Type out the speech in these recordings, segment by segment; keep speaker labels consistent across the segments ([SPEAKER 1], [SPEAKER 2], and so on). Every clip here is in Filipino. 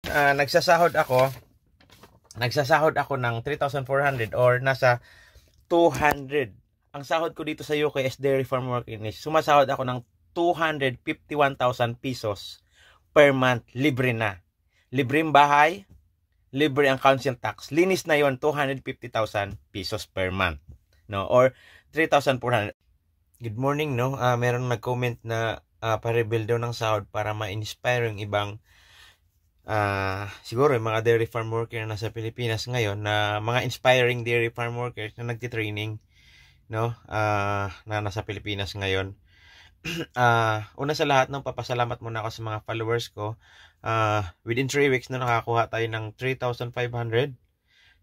[SPEAKER 1] Nagsasahod ako ng 3,400 or nasa 200. Ang sahod ko dito sa UK as dairy farm worker is sumasahod ako ng 251,000 pesos per month. Libre na. Libre ang bahay, libre ang council tax. Linis na yon, 250,000 pesos per month. No? Or 3,400. Good morning, no? Meron nag-comment na pa-rebuild daw ng sahod para ma-inspire yung ibang siguro yung mga dairy farm worker na nasa Pilipinas ngayon, na mga inspiring dairy farm workers na nagtitraining, no? Na nasa Pilipinas ngayon. Una sa lahat, no, papasalamat muna ako sa mga followers ko. Within 3 weeks na nakakuha tayo ng 3,500.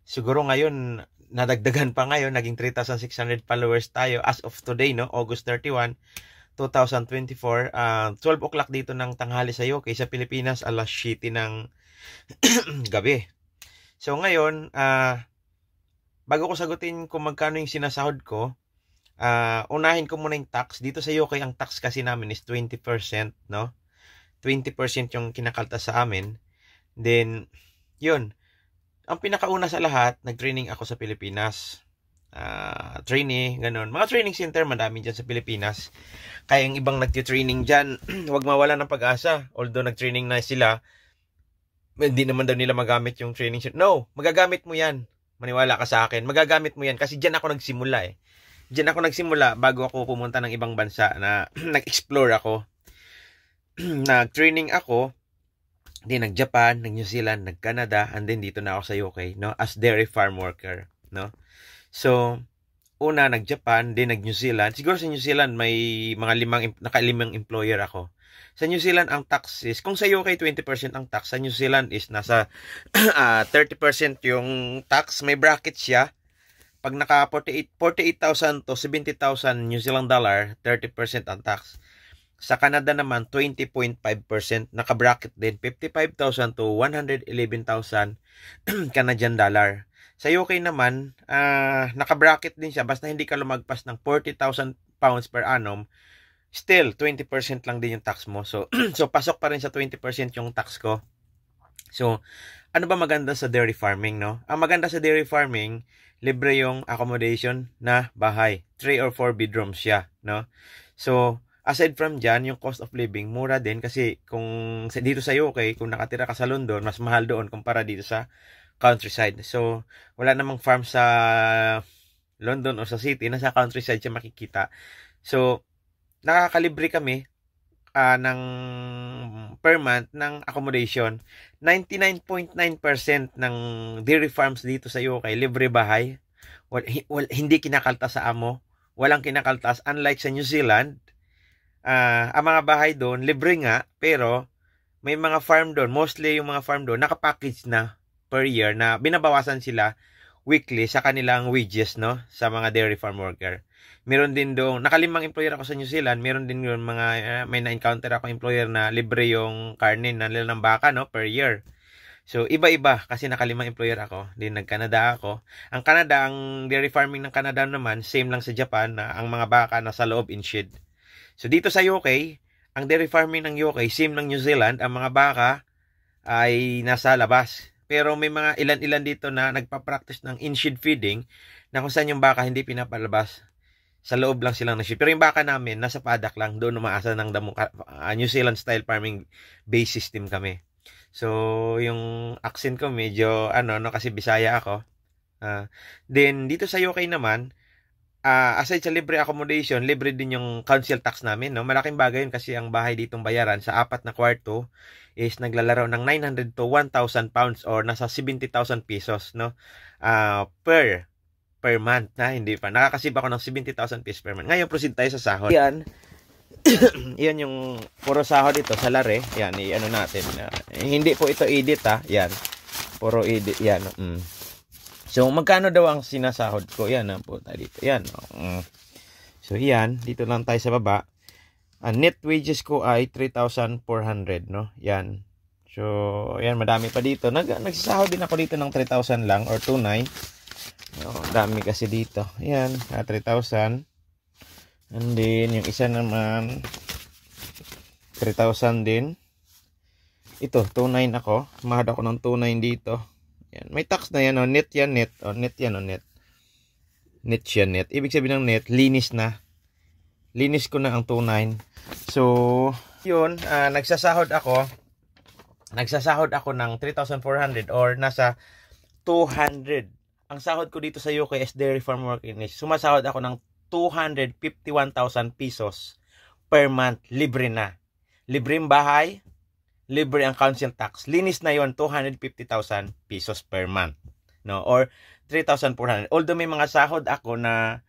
[SPEAKER 1] Siguro ngayon nadagdagan pa, ngayon naging 3,600 followers tayo as of today, no? August 31, 2024. 12 o'clock dito ng tanghali sa UK. Sa Pilipinas, alas 7 ng gabi. So ngayon, bago ko sagutin kung magkano yung sinasahod ko, unahin ko muna yung tax. Dito sa UK, ang tax kasi namin is 20%, no? 20% yung kinakaltas sa amin. Then, yun. Ang pinakauna sa lahat, nag-training ako sa Pilipinas. Training, ganun. Mga training center, madami dyan sa Pilipinas. Kaya yung ibang nagtitraining dyan, huwag mawala ng pag-asa. Although nag-training na sila, hindi naman daw nila magamit yung training center. No, magagamit mo yan. Maniwala ka sa akin. Magagamit mo yan kasi dyan ako nagsimula eh. Dyan ako nagsimula bago ako pumunta ng ibang bansa na nag-explore ako. Nag-training ako, then nag-Japan, nag-New Zealand, nag-Canada, and then dito na ako sa UK, no? As dairy farm worker, no? So, una nag-Japan, then nag-New Zealand. Siguro sa New Zealand may mga naka-5 employer ako. Sa New Zealand ang tax is, kung sa UK 20% ang tax, sa New Zealand is nasa 30% yung tax. May bracket siya. Pag naka 48,000 to 70,000 New Zealand dollar, 30% ang tax. Sa Canada naman, 20.5%. Naka-bracket din, 55,000 to 111,000 Canadian dollar. Sa UK naman, naka-bracket din siya. Basta hindi ka lumagpas ng 40,000 pounds per annum, still, 20% lang din yung tax mo. So, pasok pa rin sa 20% yung tax ko. So, ano ba maganda sa dairy farming, no? Ang maganda sa dairy farming, libre yung accommodation na bahay. 3 or 4 bedrooms siya, no? So, aside from dyan, yung cost of living, mura din kasi kung dito sa UK, kung nakatira ka sa London, mas mahal doon kumpara dito sa countryside. So, wala namang farm sa London o sa city, nasa countryside siya makikita. So, nakakalibre kami ng per month ng accommodation. 99.9% ng dairy farms dito sa UK, libre bahay. Hindi kinakaltas sa amo. Walang kinakaltas. Unlike sa New Zealand, ang mga bahay doon, libre nga, pero may mga farm doon, mostly yung mga farm doon, nakapackage na per year na binabawasan sila weekly sa kanilang wages, no? Sa mga dairy farm worker. Meron din doon, naka-5 employer ako sa New Zealand, meron din yung mga, may na-encounter ako employer na libre yung karne na nila ng baka, no? Per year. So, iba-iba kasi naka-5 employer ako. Din nag-Canada ako. Ang Canada, ang dairy farming ng Canada naman, same lang sa Japan na ang mga baka nasa loob in shed. So, dito sa UK, ang dairy farming ng UK, same ng New Zealand, ang mga baka ay nasa labas. Pero may mga ilan-ilan dito na nagpa-practice ng in-shed feeding na kung saan yung baka hindi pinapalabas. Sa loob lang silang na-shed. Pero yung baka namin, nasa paddock lang, doon umaasa ng New Zealand style farming base system kami. So, yung accent ko medyo, kasi Bisaya ako. Then, dito sa UK naman, aside sa libre accommodation, libre din yung council tax namin, no? Malaking bagay yun kasi ang bahay ditong bayaran sa 4 na kwarto is naglalaro ng 900 to 1,000 pounds or nasa 70,000 pesos, no? Per month na, hindi pa. Nakakasib ako ng 70,000 pesos per month. Ngayon, proceed tayo sa sahod. Yan. Yan yung puro sahod ito sa lare. Yan, natin. Hindi po ito edit, ha? Yan. Puro edit. Yan. So, magkano daw ang sinasahod ko? Yan po tayo dito. Yan. So, yan. Dito lang tayo sa baba. Net wages ko ay 3,400, no? Yan. So, yan. Madami pa dito. Nagsasahod din ako dito ng 3,000 lang or 2,900. Dami kasi dito. Yan. 3,000. And then, yung isa naman 3,000 din. ito, 2.9 ako. Mahad ako ng 2.9 dito. Yan. May tax na yan, oh. Net yan, net. Oh, net yan, oh, net. Net siya, net. Ibig sabihin ng net, linis na. Linis ko na ang 2.9. So, yun, nagsasahod ako ng 3,400 or nasa 200. Ang sahod ko dito sa UK as dairy farm worker is sumasahod ako ng 251,000 pesos per month. Libre na. Libre ang bahay, libre ang council tax. Linis na yon, 250,000 pesos per month. No? Or 3,400. Although may mga sahod ako na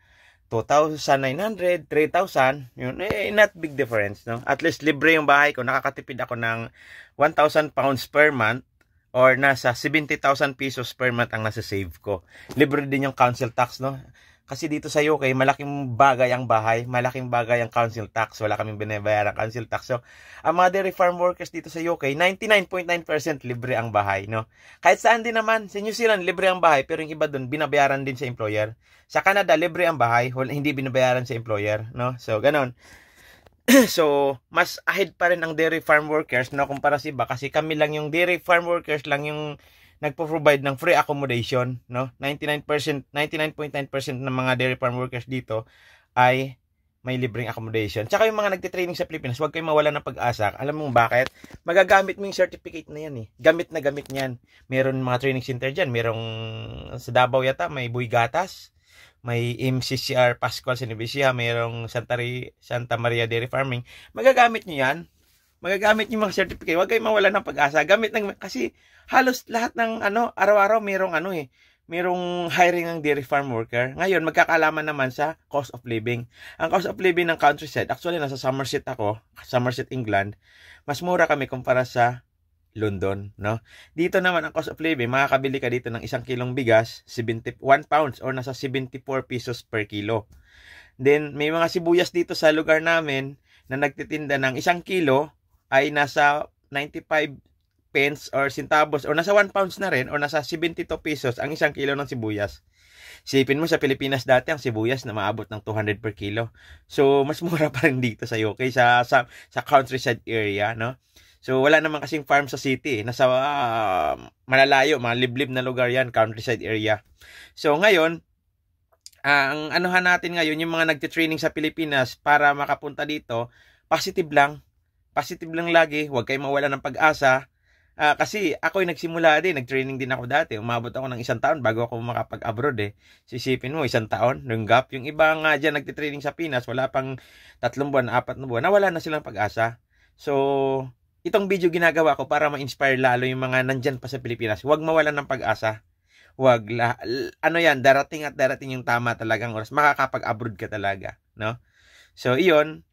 [SPEAKER 1] 2,900, 3,000, yun, not big difference, no? At least libre yung bahay ko, nakakatipid ako ng 1,000 pounds per month or nasa 70,000 pesos per month ang nasa save ko. Libre din yung council tax, no? Kasi dito sa UK, malaking bagay ang bahay, malaking bagay ang council tax. Wala kaming binabayarang council tax. So, ang mga dairy farm workers dito sa UK, 99.9% libre ang bahay, no? Kahit saan din naman, sa New Zealand, libre ang bahay, pero yung iba doon, binabayaran din sa employer. Sa Canada, libre ang bahay, hindi binabayaran sa employer, no? So, ganon. So, mas ahead pa rin ang dairy farm workers, no, kumpara sa iba, kasi kami lang yung dairy farm workers lang yung nagpo-provide ng free accommodation, no? 99.9% ng mga dairy farm workers dito ay may libreng accommodation. Tsaka yung mga nagte-training sa Pilipinas, huwag kayong mawala ng pag-asa. Alam mo bakit? Magagamit mo yung certificate na yan, eh. Gamit na gamit niyan. Meron mga training center diyan, merong sa Davao yata, may Buy Gatas, may MCCR Pascual Sinibesia, merong Santa Maria Dairy Farming. Magagamit niyo yan. Magagamit niyo mga certificate. Huwag kayong mawala ng pag-asa. Gamit ng, kasi halos lahat ng araw-araw merong merong hiring ng dairy farm worker. Ngayon, magkakaalaman naman sa cost of living. Ang cost of living ng countryside, actually nasa Somerset ako, Somerset, England. Mas mura kami kumpara sa London, no? Dito naman ang cost of living, makakabili ka dito ng 1 kilong bigas, 71 pounds or nasa 74 pesos per kilo. Then, may mga sibuyas dito sa lugar namin na nagtitinda ng 1 kilo ay nasa 95 pence or centavos or nasa 1 pounds na rin or nasa 72 pesos ang 1 kilo ng sibuyas. Sipin mo sa Pilipinas dati ang sibuyas na maabot ng 200 per kilo. So, mas mura pa rin dito sa UK, sa countryside area, no? So, wala naman kasing farm sa city. Nasa malalayo, mga liblib na lugar yan, countryside area. So, ngayon, ang anuhan natin ngayon, yung mga nagtitraining sa Pilipinas para makapunta dito, positive lang. Positive lang lagi. Huwag kayong mawala ng pag-asa. Kasi ako'y nagsimula din, nag-training din ako dati. Umabot ako ng 1 taon bago ako makapag-abroad, eh. Sisipin mo, 1 taon, yung gap. Yung iba nga dyan nagtitraining sa Pinas, wala pang 3 buwan, 4 na buwan, nawala na silang pag-asa. So, itong video ginagawa ko para ma-inspire lalo yung mga nandyan pa sa Pilipinas. Huwag mawalan ng pag-asa. Huwag, darating at darating yung tama talagang oras. Makakapag-abroad ka talaga, no? So, iyon,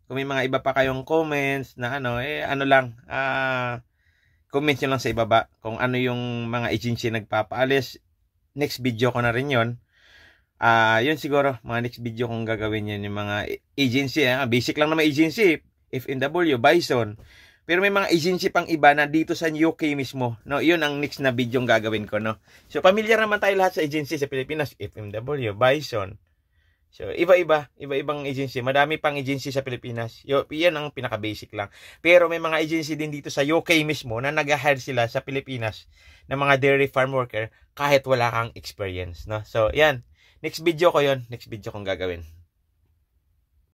[SPEAKER 1] kung may mga iba pa kayong comments na comment nyo lang sa ibaba kung ano yung mga agency nagpapaalis. Next video ko na rin yun. Yun siguro, mga next video kong gagawin yun, yung mga agency. Basic lang naman agency. FMW, Bison. Pero may mga agency pang iba na dito sa UK mismo. No? Yun ang next na video yung gagawin ko. No? So, familiar naman tayo lahat sa agency sa Pilipinas. FMW, Bison. So, iba-ibang agency. Madami pang agency sa Pilipinas. Yan ang pinaka-basic lang. Pero may mga agency din dito sa UK mismo na nag-hire sila sa Pilipinas ng mga dairy farm worker kahit wala kang experience. No? So, yan. Next video ko yun. Next video kong gagawin.